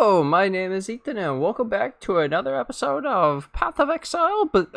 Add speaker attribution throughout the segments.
Speaker 1: Hello, my name is Ethan and welcome back to another episode of Path of Exile, but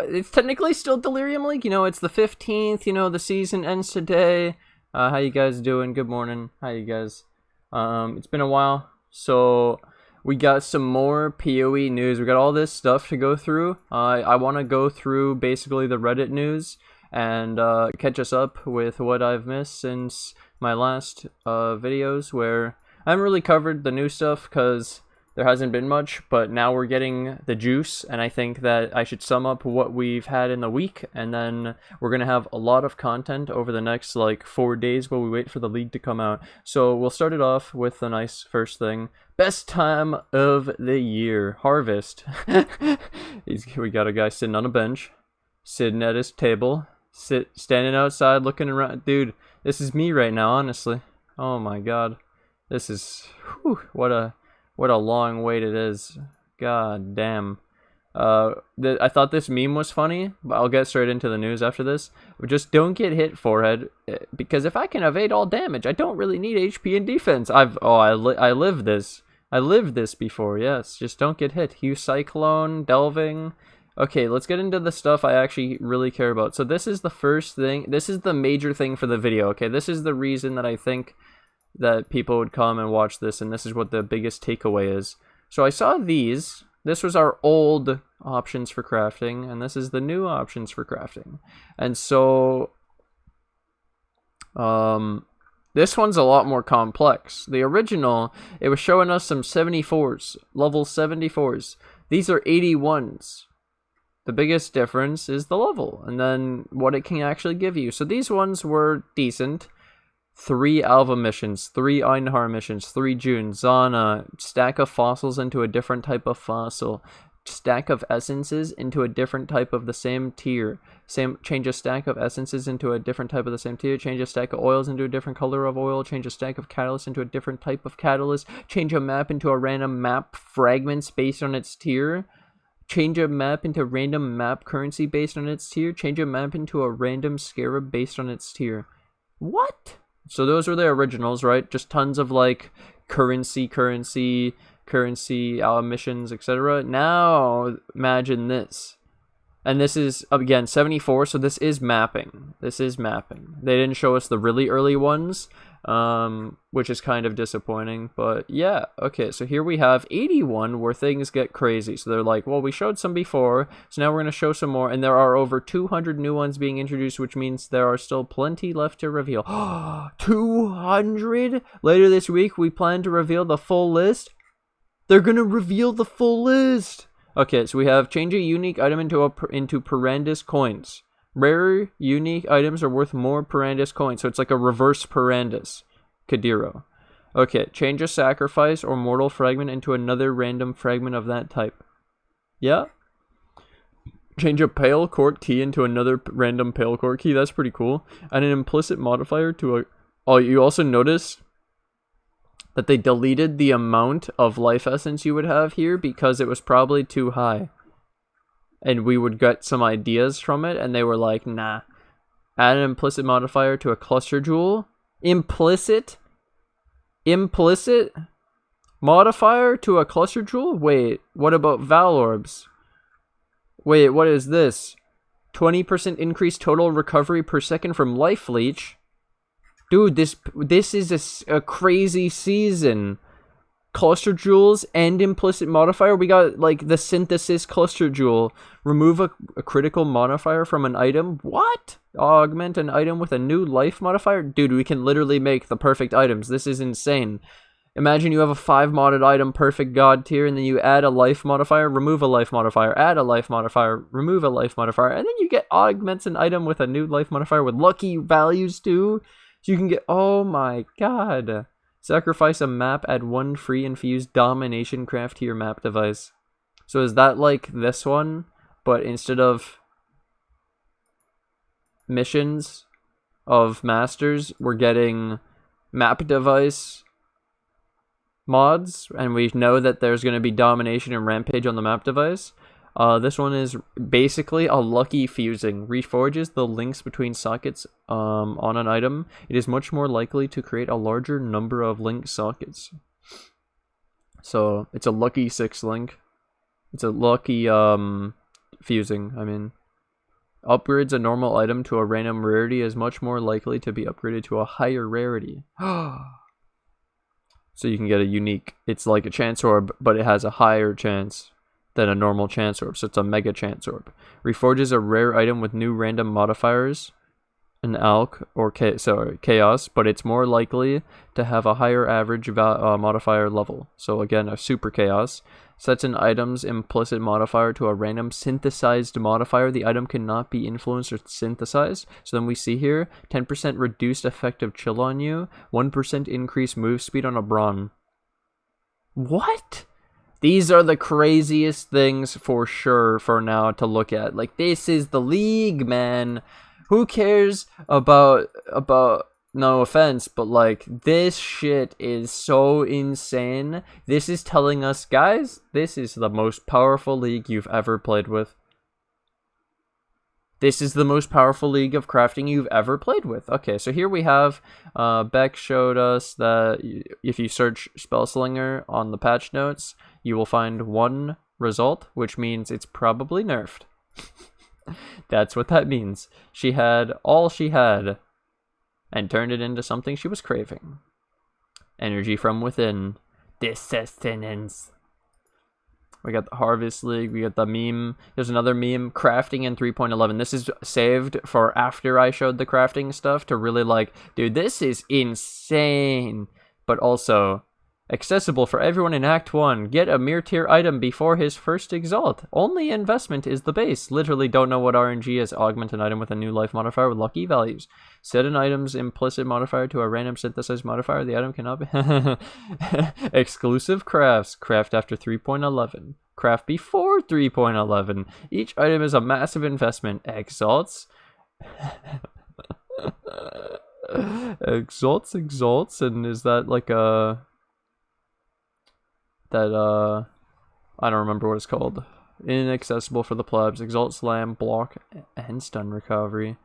Speaker 1: it's technically still Delirium League. You know, it's the 15th, you know, the season ends today. How you guys doing? Good morning. How you guys? It's been a while, so we got some more PoE news. We got all this stuff to go through. I want to go through basically the Reddit news and catch us up with what I've missed since my last videos, where I haven't really covered the new stuff because there hasn't been much, but now we're getting the juice, and I think that I should sum up what we've had in the week, and then we're going to have a lot of content over the next, like, 4 days while we wait for the league to come out. So we'll start it off with the nice first thing. Best time of the year. Harvest. We got a guy sitting on a bench, sitting at his table, standing outside looking around. Dude, this is me right now, honestly. Oh my god. This is, whew, what a long wait it is. God damn. I thought this meme was funny, but I'll get straight into the news after this. But just don't get hit, forehead, because if I can evade all damage, I don't really need HP and defense. I lived this. I lived this before. Yes, just don't get hit. Hue Cyclone, Delving. Okay, let's get into the stuff I actually really care about. So this is the first thing. This is the major thing for the video. Okay, this is the reason that I think that people would come and watch this, and this is what the biggest takeaway is. So I saw these. This was our old options for crafting, and this is the new options for crafting. And so this one's a lot more complex. The original, it was showing us some 74s, level 74s. These are 81s. The biggest difference is the level, and then what it can actually give you. So these ones were decent. 3 Alva missions, 3 Einhar missions, 3 June, Zana, stack of fossils into a different type of fossil, stack of essences into a different type of the same tier, change a stack of essences into a different type of the same tier, change a stack of oils into a different color of oil, change a stack of catalyst into a different type of catalyst, change a map into a random map fragments based on its tier, change a map into random map currency based on its tier, change a map into a random scarab based on its tier. What? So those were the originals, right? Just tons of, like, currency, missions, etc. Now, imagine this. And this is, again, 74, so this is mapping. This is mapping. They didn't show us the really early ones, which is kind of disappointing. But, yeah, okay, so here we have 81 where things get crazy. So they're like, well, we showed some before, so now we're going to show some more. And there are over 200 new ones being introduced, which means there are still plenty left to reveal. 200? Later this week, we plan to reveal the full list. They're going to reveal the full list. Okay, so we have change a unique item into Parandis coins. Rarer unique items are worth more Parandis coins, so it's like a reverse Parandis. Kadiro. Okay, change a sacrifice or mortal fragment into another random fragment of that type. Yeah? Change a pale court key into another random pale court key. That's pretty cool. And an implicit modifier to a... Oh, you also notice that they deleted the amount of life essence you would have here because it was probably too high. And we would get some ideas from it, and they were like, nah. Add an implicit modifier to a cluster jewel. Implicit modifier to a cluster jewel? Wait, what about Valorbs? Wait, what is this? 20% increased total recovery per second from Life Leech? Dude, this is a crazy season. Cluster jewels and implicit modifier. We got, like, the synthesis cluster jewel. Remove a critical modifier from an item. What? Augment an item with a new life modifier? Dude, we can literally make the perfect items. This is insane. Imagine you have a 5 modded item, perfect god tier, and then you add a life modifier, remove a life modifier, add a life modifier, remove a life modifier, and then you get augments an item with a new life modifier with lucky values too. So you can get, oh my god. Sacrifice a map, add 1 free infused domination craft to your map device. So is that like this one, but instead of missions of masters, we're getting map device mods, and we know that there's going to be domination and rampage on the map device. This one is basically a lucky fusing. Reforges the links between sockets on an item. It is much more likely to create a larger number of link sockets. So it's a lucky 6-link. It's a lucky fusing, I mean. Upgrades a normal item to a random rarity is much more likely to be upgraded to a higher rarity. So you can get a unique, it's like a chance orb, but it has a higher chance than a normal chance orb, so it's a mega chance orb. Reforges a rare item with new random modifiers, an alch or chaos, but it's more likely to have a higher average modifier level. So again, a super chaos. Sets an item's implicit modifier to a random synthesized modifier. The item cannot be influenced or synthesized. So then we see here, 10% reduced effective chill on you, 1% increased move speed on a Brawn. What? These are the craziest things for sure for now to look at. Like, this is the League, man. Who cares about no offense, but like, this shit is so insane. This is telling us, guys, this is the most powerful league you've ever played with. This is the most powerful league of crafting you've ever played with. Okay, so here we have, Beck showed us that if you search Spellslinger on the patch notes, you will find one result, which means it's probably nerfed. That's what that means. She had all she had and turned it into something she was craving. Energy from within. This sustenance. We got the Harvest League. We got the meme. There's another meme. Crafting in 3.11. This is saved for after I showed the crafting stuff to really like, dude, this is insane. But also accessible for everyone in Act 1. Get a mere tier item before his first exalt. Only investment is the base. Literally don't know what RNG is. Augment an item with a new life modifier with lucky values. Set an item's implicit modifier to a random synthesized modifier. The item cannot be... Exclusive crafts. Craft after 3.11. Craft before 3.11. Each item is a massive investment. Exalts. Exalts, and is that like a... that I don't remember what it's called. Inaccessible for the plebs. Exalt, slam, block, and stun recovery.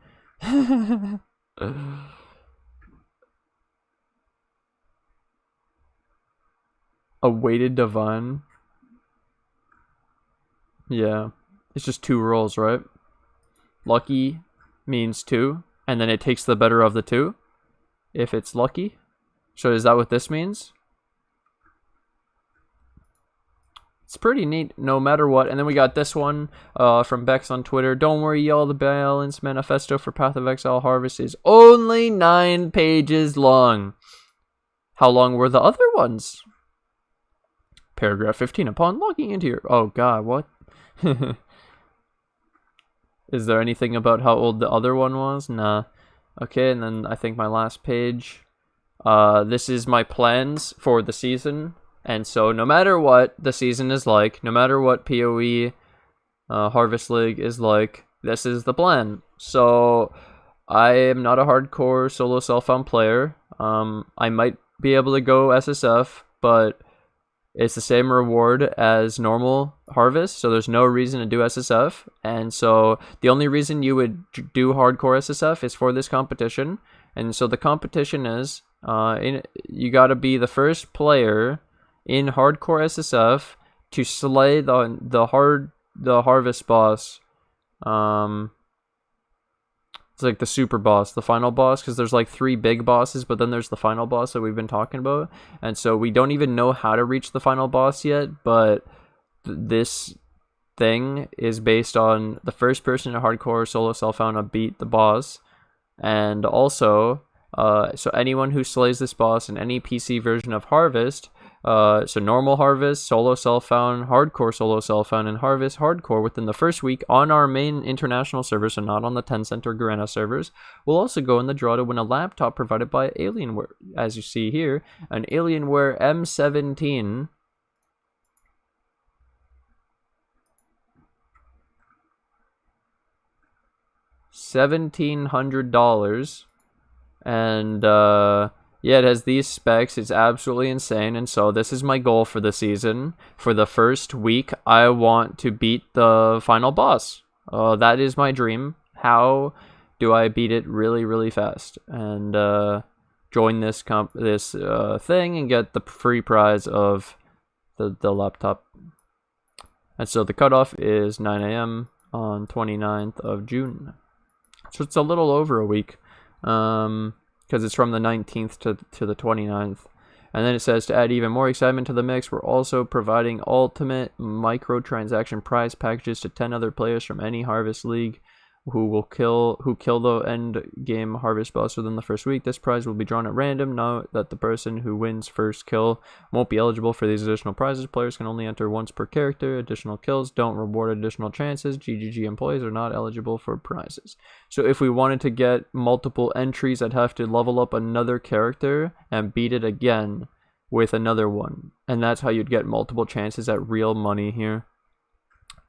Speaker 1: A weighted divine. Yeah, it's just 2 rolls, right? Lucky means 2, and then it takes the better of the 2 if it's lucky. So is that what this means? It's pretty neat no matter what. And then we got this one from Bex on Twitter. Don't worry, y'all. The Balance Manifesto for Path of Exile Harvest is only 9 pages long. How long were the other ones? Paragraph 15. Upon logging into your... Oh, God, what? Is there anything about how old the other one was? Nah. Okay, and then I think my last page. This is my plans for the season. And so no matter what the season is like, no matter what PoE Harvest League is like, this is the plan. So I am not a hardcore solo self-found player. I might be able to go SSF, but it's the same reward as normal Harvest, so there's no reason to do SSF. And so the only reason you would do hardcore SSF is for this competition. And so the competition is, you gotta be the first player in hardcore SSF to slay the Harvest boss. It's like the super boss, the final boss, because there's like 3 big bosses, but then there's the final boss that we've been talking about. And so we don't even know how to reach the final boss yet, but this thing is based on the first person in hardcore solo self-found to beat the boss. And also, so anyone who slays this boss in any PC version of Harvest, so normal Harvest, solo self-found, hardcore solo self-found, and Harvest hardcore within the first week on our main international server, so not on the Tencent or Garena servers, will also go in the draw to win a laptop provided by Alienware. As you see here, an Alienware M17. $1,700, and yeah, it has these specs. It's absolutely insane. And so this is my goal for the season. For the first week, I want to beat the final boss. That is my dream. How do I beat it really, really fast? And join this thing and get the free prize of the laptop. And so the cutoff is 9 a.m. on 29th of June. So it's a little over a week, because it's from the 19th to the 29th. And then it says, to add even more excitement to the mix, we're also providing ultimate microtransaction prize packages to 10 other players from any Harvest League who kill the end game Harvest boss within the first week. This prize will be drawn at random. Note that the person who wins first kill won't be eligible for these additional prizes. Players can only enter once per character. Additional kills don't reward additional chances. GGG employees are not eligible for prizes. So if we wanted to get multiple entries, I'd have to level up another character and beat it again with another one. And that's how you'd get multiple chances at real money here.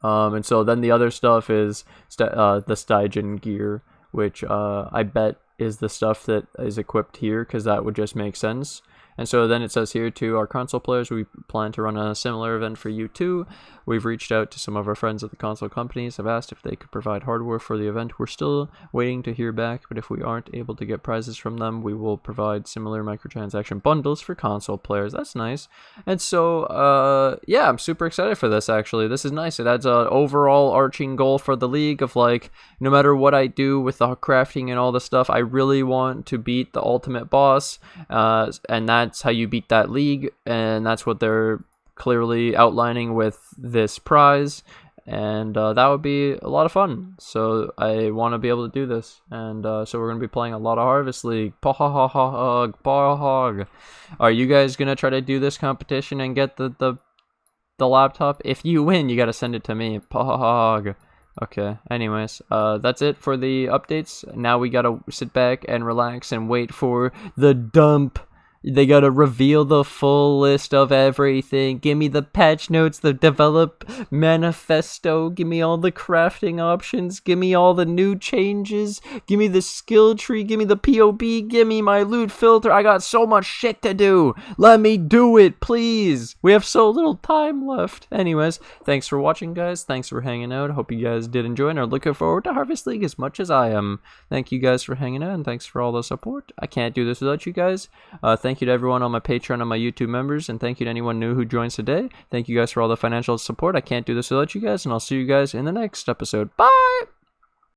Speaker 1: And so then the other stuff is the Stygian gear, which I bet is the stuff that is equipped here, because that would just make sense. And so then it says here to our console players, we plan to run a similar event for you too. We've reached out to some of our friends at the console companies, have asked if they could provide hardware for the event. We're still waiting to hear back, but if we aren't able to get prizes from them, we will provide similar microtransaction bundles for console players. That's nice. And so, yeah, I'm super excited for this, actually. This is nice. It adds an overall arching goal for the league of, like, no matter what I do with the crafting and all the stuff, I really want to beat the ultimate boss, and that's how you beat that league, and that's what they're clearly outlining with this prize, and that would be a lot of fun. So I want to be able to do this, and so we're going to be playing a lot of Harvest League. Pahog. Are you guys going to try to do this competition and get the laptop? If you win, you got to send it to me. Pahog. Okay, anyways, that's it for the updates. Now we got to sit back and relax and wait for the dump. They gotta reveal the full list of everything. Give me the patch notes, the develop manifesto. Give me all the crafting options. Give me all the new changes. Give me the skill tree. Give me the POB. Give me my loot filter. I got so much shit to do. Let me do it, please. We have so little time left. Anyways, thanks for watching, guys. Thanks for hanging out. Hope you guys did enjoy and are looking forward to Harvest League as much as I am. Thank you guys for hanging out, and thanks for all the support. I can't do this without you guys. Thank you to everyone on my Patreon and my YouTube members, and thank you to anyone new who joins today. Thank you guys for all the financial support. I can't do this without you guys, and I'll see you guys in the next episode. Bye!